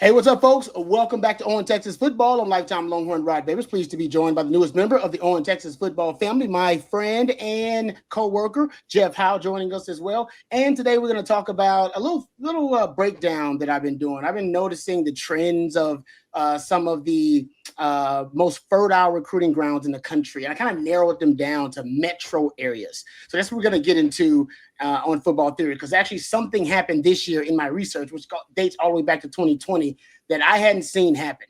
Hey, what's up, folks? Welcome back to On Texas Football. I'm lifetime Longhorn Rod Babers. Pleased to be joined by the newest member of the On Texas Football family, my friend and co-worker, Jeff Howe, joining us as well. And today we're going to talk about a little breakdown that I've been doing. I've been noticing the trends of some of the most fertile recruiting grounds in the country. And I kind of narrowed them down to metro areas. So that's what we're going to get into on Football Theory, because actually something happened this year in my research, which dates all the way back to 2020, that I hadn't seen happen.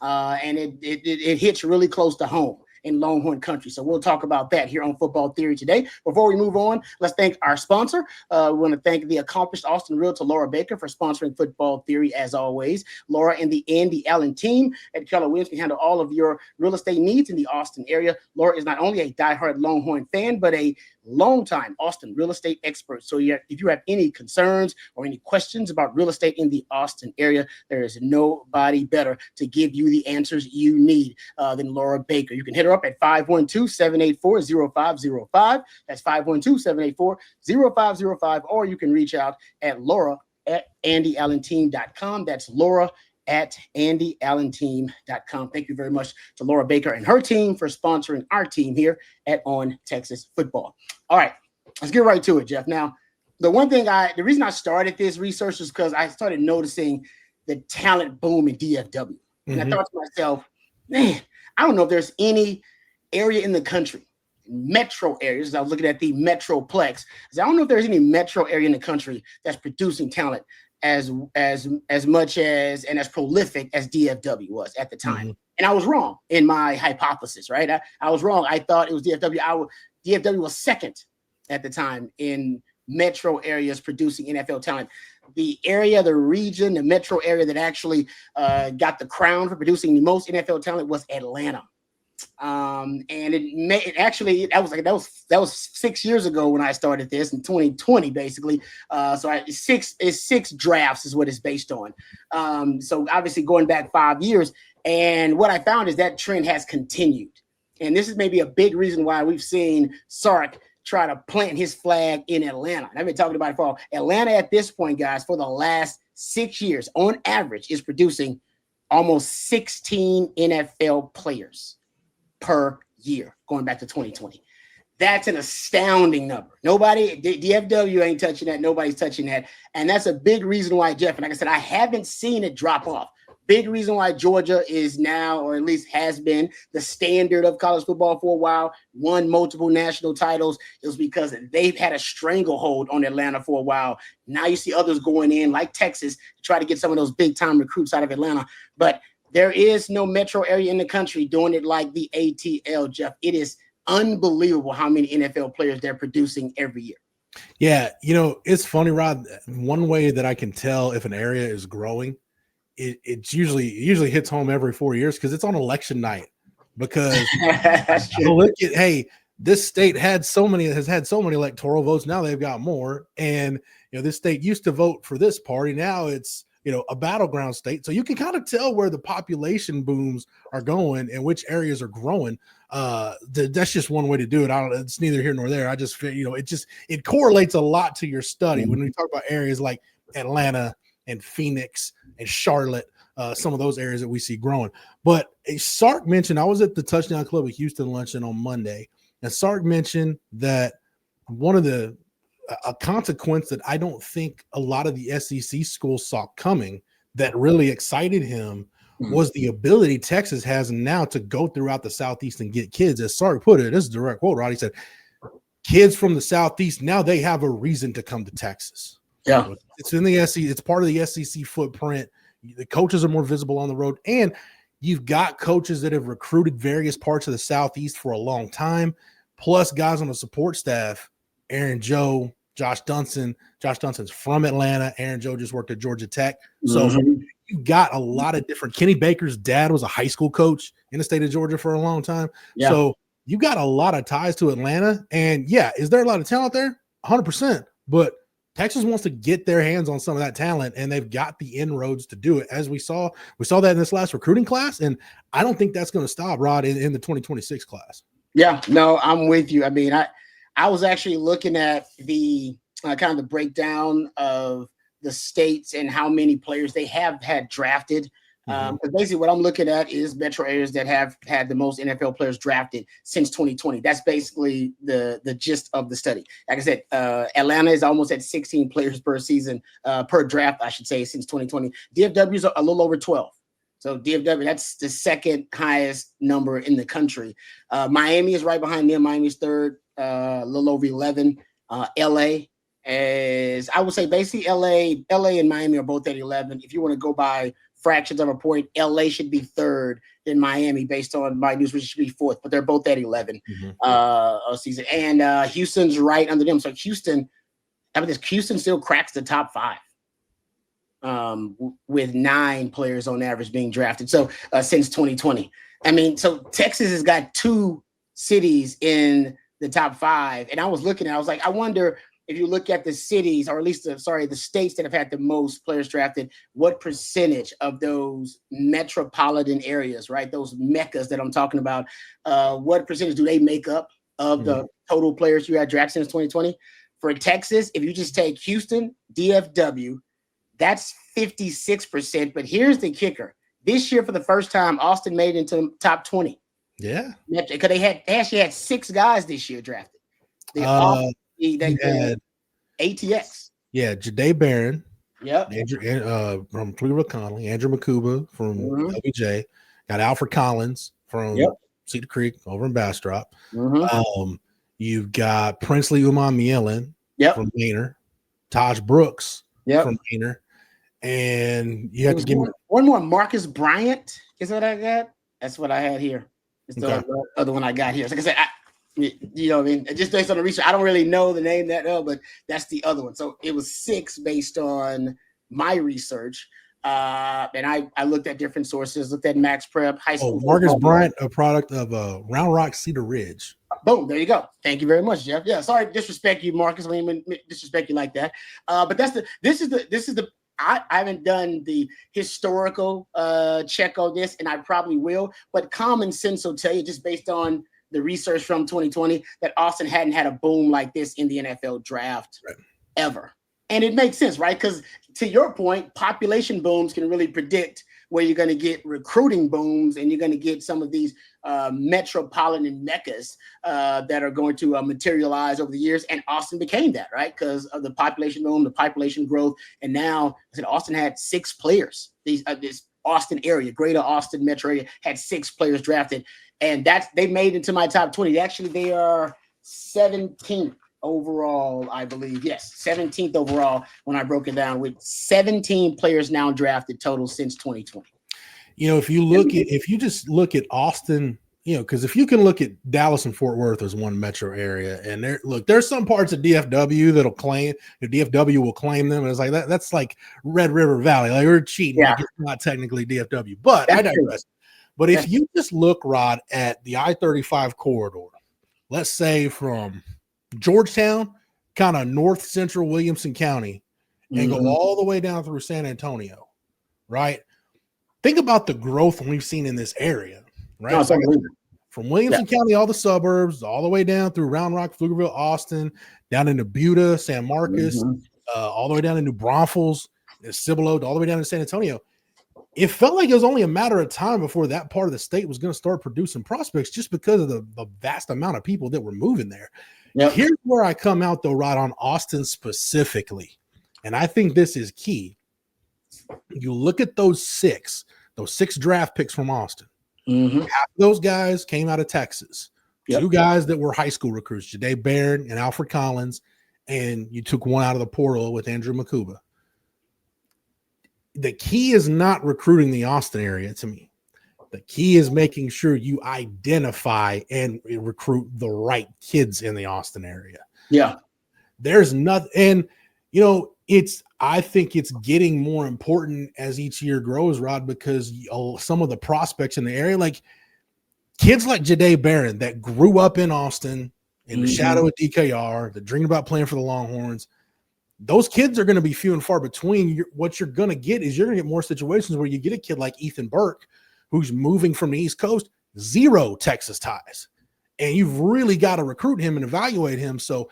And it hits really close to home in Longhorn country. So we'll talk about that here on Football Theory today. Before we move on, let's thank our sponsor. We want to thank the accomplished Austin realtor, Laura Baker, for sponsoring Football Theory as always. Laura and the Andy Allen team at Keller Williams can handle all of your real estate needs in the Austin area. Laura is not only a diehard Longhorn fan, but a longtime Austin real estate expert. So if you have any concerns or any questions about real estate in the Austin area, there is nobody better to give you the answers you need than Laura Baker. You can hit her up at 512-784-0505. That's 512-784-0505. Or you can reach out at Laura at andyallenteam.com. That's Laura at andyallenteam.com. Thank you very much to Laura Baker and her team for sponsoring our team here at On Texas Football. All right, let's get right to it, Jeff. Now, the reason I started this research is because I started noticing the talent boom in DFW. And I thought to myself, man, I don't know if there's any area in the country, metro areas. I was looking at the Metroplex. I don't know if there's any metro area in the country that's producing talent as much as and as prolific as DFW was at the time. And I was wrong in my hypothesis, right? I was wrong. I thought it was DFW. DFW was second at the time in metro areas producing NFL talent. The area, the region, the metro area that actually got the crown for producing the most NFL talent was Atlanta. And that was 6 years ago when I started this in 2020, basically. So six drafts is what it's based on. So obviously going back 5 years, and what I found is that trend has continued. And this is maybe a big reason why we've seen Sark try to plant his flag in Atlanta. And I've been talking about it for all. Atlanta at this point, guys, for the last 6 years, on average, is producing almost 16 NFL players per year, going back to 2020. That's an astounding number. DFW ain't touching that. Nobody's touching that. And that's a big reason why, Jeff, and like I said, I haven't seen it drop off. Big reason why Georgia is now, or at least has been, the standard of college football for a while, won multiple national titles. It was because they've had a stranglehold on Atlanta for a while. Now you see others going in, like Texas, to try to get some of those big-time recruits out of Atlanta. But there is no metro area in the country doing it like the ATL, Jeff. It is unbelievable how many NFL players they're producing every year. Yeah, it's funny, Rod. One way that I can tell if an area is growing, it usually hits home every 4 years because it's on election night. Because look at, hey, this state has had so many electoral votes. Now they've got more, and this state used to vote for this party. Now it's a battleground state. So you can kind of tell where the population booms are going and which areas are growing. That's just one way to do it. It's neither here nor there. I just feel, it correlates a lot to your study when we talk about areas like Atlanta and Phoenix and Charlotte, some of those areas that we see growing. But Sark mentioned, I was at the Touchdown Club of Houston luncheon on Monday, and Sark mentioned that a consequence that I don't think a lot of the SEC schools saw coming that really excited him was the ability Texas has now to go throughout the Southeast and get kids. As Sark put it, this is a direct quote, Rod. He said, kids from the Southeast, now they have a reason to come to Texas. Yeah. It's in the SEC. It's part of the SEC footprint. The coaches are more visible on the road, and you've got coaches that have recruited various parts of the Southeast for a long time, plus guys on the support staff. Aaron Joe, Josh Dunson. Josh Dunson's from Atlanta. Aaron Joe just worked at Georgia Tech. So you got a lot of different. Kenny Baker's dad was a high school coach in the state of Georgia for a long time. Yeah. So you got a lot of ties to Atlanta. And yeah, is there a lot of talent there? 100%. But Texas wants to get their hands on some of that talent, and they've got the inroads to do it. As we saw that in this last recruiting class, and I don't think that's going to stop, Rod, in the 2026 class. Yeah, no, I'm with you. I mean, I was actually looking at the kind of the breakdown of the states and how many players they have had drafted. Because basically what I'm looking at is metro areas that have had the most NFL players drafted since 2020. That's basically the gist of the study. Like I said, Atlanta is almost at 16 players per season, per draft, I should say, since 2020. DFW is a little over 12. So DFW, that's the second highest number in the country. Miami is right behind them. Miami's third, a little over 11. LA is, I would say, basically LA and Miami are both at 11. If you want to go by fractions of a point, LA should be third, then Miami, based on my news, which should be fourth, but they're both at 11 season. And Houston's right under them. So Houston still cracks the top 5. With 9 players on average being drafted. So since 2020, I mean, so Texas has got 2 cities in the top 5. And I was looking at, I was like, I wonder if you look at the cities, or at least the states that have had the most players drafted, what percentage of those metropolitan areas, right? Those meccas that I'm talking about, what percentage do they make up of the total players you had drafted since 2020? For Texas, if you just take Houston, DFW, that's 56%. But here's the kicker. This year, for the first time, Austin made it into top 20. Yeah. Because they actually had 6 guys this year drafted. They had ATX. Yeah, Jahdae Barron. Yep. Andrew, from Cleveland Connolly. Andrew Makuba from LBJ. Got Alfred Collins from Cedar Creek over in Bastrop. You've got Princely Umar-Mielin from Maynard. Taj Brooks from Maynard. And you have to give me one more. Marcus Bryant is what I got. That's what I had here. It's the other one I got here. So like I said, you know what I mean? Just based on the research, I don't really know the name that well, but that's the other one. So it was 6 based on my research. And I looked at different sources, looked at Max Prep, high school. Marcus Bryant, a product of Round Rock, Cedar Ridge. Boom, there you go. Thank you very much, Jeff. Yeah, sorry to disrespect you, Marcus. I mean, disrespect you like that. But this is the I haven't done the historical check on this, and I probably will, but common sense will tell you, just based on the research from 2020, that Austin hadn't had a boom like this in the NFL draft ever. And it makes sense, right? Because to your point, population booms can really predict where you're going to get recruiting booms, and you're going to get some of these metropolitan meccas that are going to materialize over the years. And Austin became that, right? Because of the population boom, the population growth. And now, I said, Austin had 6 players. This Austin area, greater Austin metro area, had 6 players drafted. And they made into my top 20. Actually, they are 17th overall, I believe. Yes, 17th overall when I broke it down, with 17 players now drafted total since 2020. You know, if you just look at Austin, you know, because if you can look at Dallas and Fort Worth as one metro area, and there's some parts of DFW that'll claim, DFW will claim them, and it's like that's like Red River Valley, like we're cheating. Like it's not technically DFW, but I digress. But if you just look, Rod, at the I-35 corridor, let's say from Georgetown, kind of north central Williamson County, and go all the way down through San Antonio, right? Think about the growth we've seen in this area, right? No, from Williamson County, all the suburbs, all the way down through Round Rock, Pflugerville, Austin, down into Buda, San Marcos, all the way down into New Braunfels, Cibolo, all the way down to San Antonio. It felt like it was only a matter of time before that part of the state was going to start producing prospects, just because of the vast amount of people that were moving there. Here's where I come out, though, right on Austin specifically. And I think this is key. You look at those six draft picks from Austin. Half of those guys came out of Texas. 2 guys that were high school recruits, Jahdae Barron and Alfred Collins, and you took one out of the portal with Andrew Makuba. The key is not recruiting the Austin area to me. The key is making sure you identify and recruit the right kids in the Austin area. Yeah. There's nothing, and you know, I think it's getting more important as each year grows, Rod, because some of the prospects in the area, like kids like Jahdae Barron that grew up in Austin in the shadow of DKR, that dreamed about playing for the Longhorns, those kids are going to be few and far between. What you're going to get is you're going to get more situations where you get a kid like Ethan Burke, who's moving from the East Coast, 0 Texas ties. And you've really got to recruit him and evaluate him. So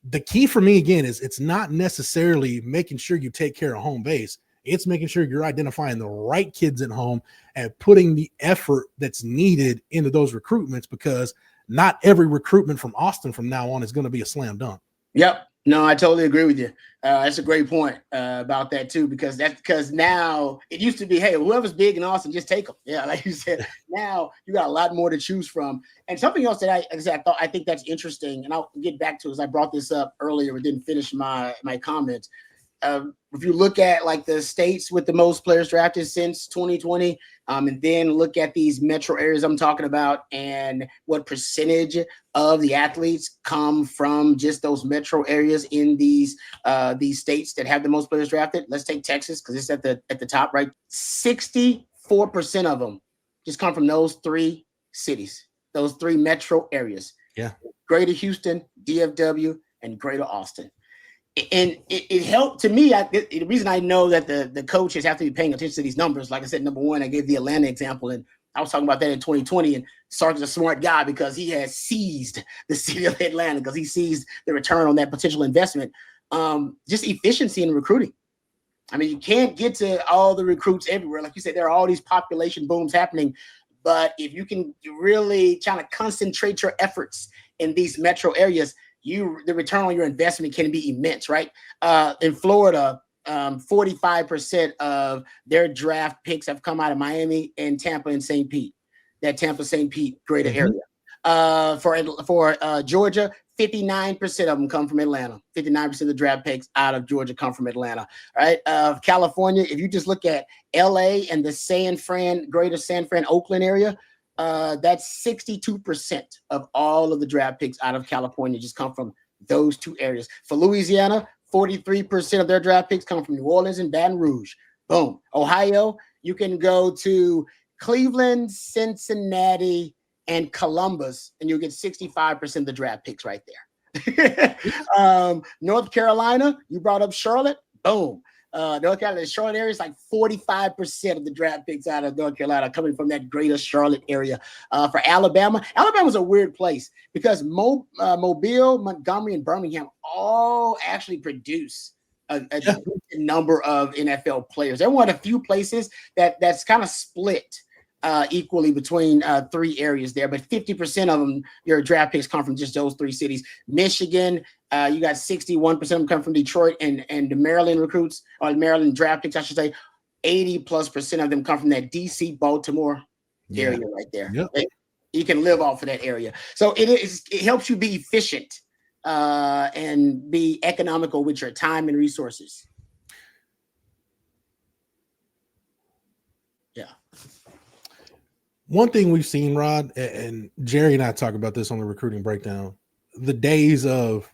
the key for me again is it's not necessarily making sure you take care of home base. It's making sure you're identifying the right kids at home and putting the effort that's needed into those recruitments, because not every recruitment from Austin from now on is going to be a slam dunk. Yep. No, I totally agree with you. That's a great point about that too, because now it used to be, hey, whoever's big in Austin, just take them. Yeah, like you said, now you got a lot more to choose from. And something else that I think that's interesting, and I'll get back to it, as I brought this up earlier, but didn't finish my comments. If you look at like the states with the most players drafted since 2020, and then look at these metro areas I'm talking about and what percentage of the athletes come from just those metro areas in these states that have the most players drafted. Let's take Texas, because it's at the top, right? 64% of them just come from those three cities, those three metro areas. Yeah. Greater Houston, DFW, and Greater Austin. And it helped to me. The reason I know that the coaches have to be paying attention to these numbers, like I said, number one, I gave the Atlanta example, and I was talking about that in 2020. And Sark's a smart guy because he has seized the city of Atlanta, because he sees the return on that potential investment. Just efficiency in recruiting. I mean, you can't get to all the recruits everywhere. Like you said, there are all these population booms happening. But if you can really try to concentrate your efforts in these metro areas, the return on your investment can be immense, right? In Florida, 45% of their draft picks have come out of Miami and Tampa and St. Pete, that Tampa-St. Pete greater area. For Georgia, 59% of them come from Atlanta. 59% of the draft picks out of Georgia come from Atlanta, right? California, if you just look at LA and the greater San Fran, Oakland area, that's 62% of all of the draft picks out of California just come from those two areas. For Louisiana, 43% of their draft picks come from New Orleans and Baton Rouge. Boom. Ohio, you can go to Cleveland, Cincinnati, and Columbus, and you'll get 65% of the draft picks right there. North Carolina, you brought up Charlotte. Boom. North Carolina, the Charlotte area is like 45% of the draft picks out of North Carolina coming from that greater Charlotte area. For Alabama's a weird place because Mobile, Montgomery, and Birmingham all actually produce a number of NFL players. They're one of the few places that's kind of split equally between three areas there, but 50% of them, your draft picks come from just those three cities. Michigan, you got 61% of them come from Detroit, and the Maryland recruits, or Maryland draft picks, I should say, 80+% of them come from that DC, Baltimore area right there. Yep. Right? You can live off of that area. So it helps you be efficient and be economical with your time and resources. Yeah. One thing we've seen, Rod, and Jerry and I talk about this on the recruiting breakdown, the days of,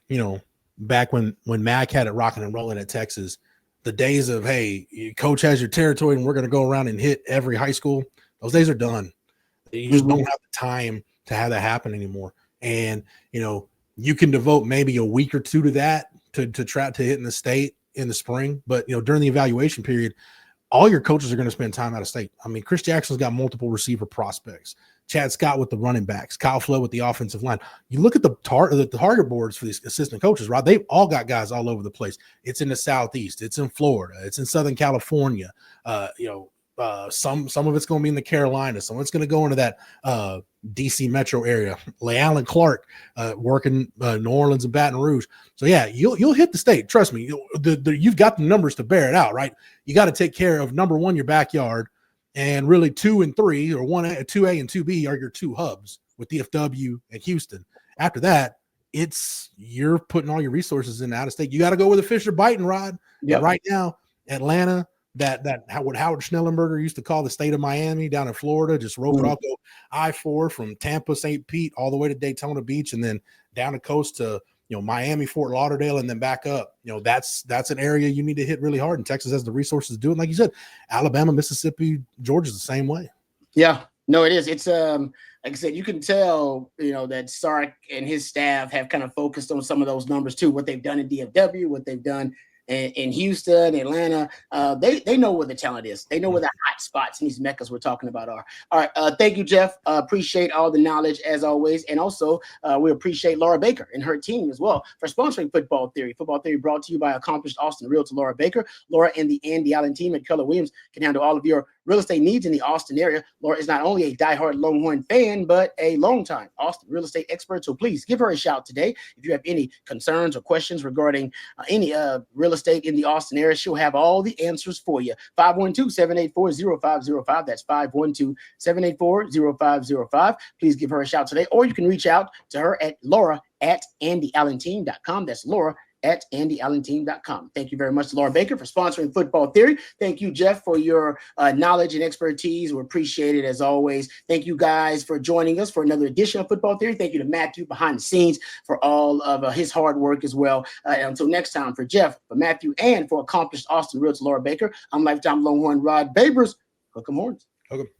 back when Mac had it rocking and rolling at Texas, the days of, hey, coach has your territory and we're going to go around and hit every high school, those days are done. You just don't have the time to have that happen anymore. And, you can devote maybe a week or two to that to try to hit in the state in the spring. But, during the evaluation period, all your coaches are going to spend time out of state. I mean, Chris Jackson's got multiple receiver prospects. Chad Scott with the running backs, Kyle Flood with the offensive line. You look at the target boards for these assistant coaches, Rod, they've all got guys all over the place. It's in the Southeast. It's in Florida. It's in Southern California. Some of it's going to be in the Carolinas. Some of it's going to go into that DC metro area. LeAllen Clark working New Orleans and Baton Rouge. So yeah, you'll hit the state. Trust me. You've got the numbers to bear it out, right? You got to take care of number one, your backyard, and really 2 and 3, or 1A, 2A and 2B are your two hubs with DFW and Houston. After that, you're putting all your resources in out of state. You got to go where the fish are biting, Rod. Yep. Right now, Atlanta. What Howard Schnellenberger used to call the state of Miami down in Florida, just rope it off, go I-4 from Tampa, St. Pete, all the way to Daytona Beach, and then down the coast to Miami, Fort Lauderdale, and then back up. That's an area you need to hit really hard, and Texas has the resources to do it. Like you said, Alabama, Mississippi, Georgia's the same way. Yeah, no, it is. It's like I said, you can tell that Sark and his staff have kind of focused on some of those numbers too. What they've done in DFW, what they've done in Houston, Atlanta, they know where the talent is. They know where the hot spots in these meccas we're talking about are. All right. Thank you, Jeff. Appreciate all the knowledge as always. And also we appreciate Laura Baker and her team as well for sponsoring Football Theory. Football Theory brought to you by accomplished Austin realtor Laura Baker. Laura and the Andy Allen team at Keller Williams can handle all of your real estate needs in the Austin area. Laura is not only a diehard Longhorn fan, but a longtime Austin real estate expert. So please give her a shout today. If you have any concerns or questions regarding any real estate in the Austin area, she'll have all the answers for you. 512-784-0505. That's 512-784-0505. Please give her a shout today, or you can reach out to her at laura@andyallenteam.com. That's laura@andyallenteam.com. Thank you very much to Laura Baker for sponsoring Football Theory. Thank you, Jeff, for your knowledge and expertise. We appreciate it as always. Thank you guys for joining us for another edition of Football Theory. Thank you to Matthew behind the scenes for all of his hard work as well. Until next time, for Jeff, for Matthew, and for accomplished Austin realtor Laura Baker, I'm lifetime Longhorn Rod Babers. Hook 'em horns. Okay.